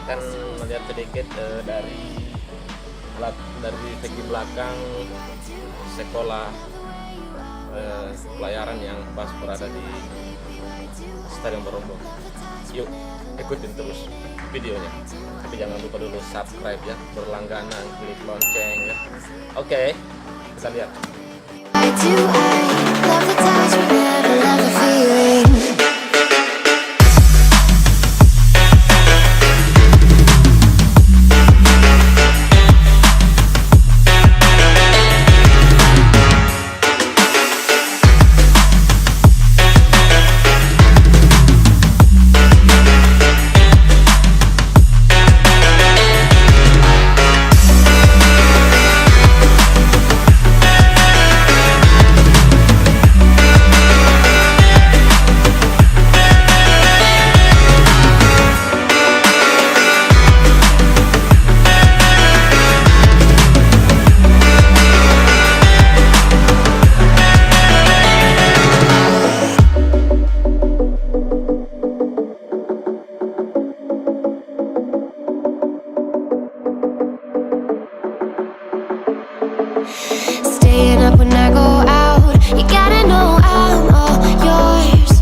akan melihat sedikit dari segi belakang sekolah pelayaran yang pas berada di Stadion Borobudur. Yuk ikutin terus videonya, tapi jangan lupa dulu subscribe ya, berlangganan, klik lonceng ya. Oke, kita lihat. Why do I love the touch but never love the feeling? Staying up when I go out, you gotta know I'm all yours.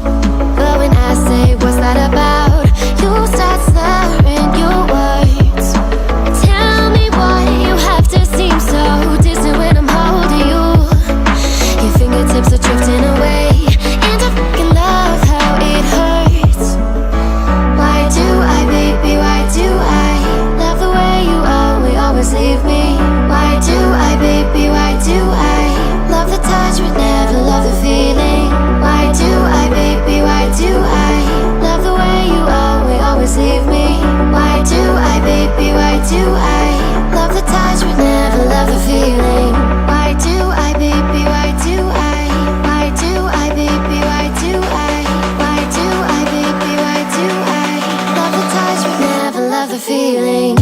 But when I say what's that about, you start slurring your words. Tell me why you have to seem so distant when I'm holding you. Your fingertips are drifting away, and I fucking love how it hurts. Why do I, baby, why do I love the way you always leave me? Why do I, baby, why do I love the touch but never love the feeling? Why do I, baby, why do I love the way you always leave me? Why do I, baby, why do I love the touch but never love the feeling? Why do I, baby, why do I? Why do I, baby, why do I? Why do I, baby, why do I love the touch but never love the feeling?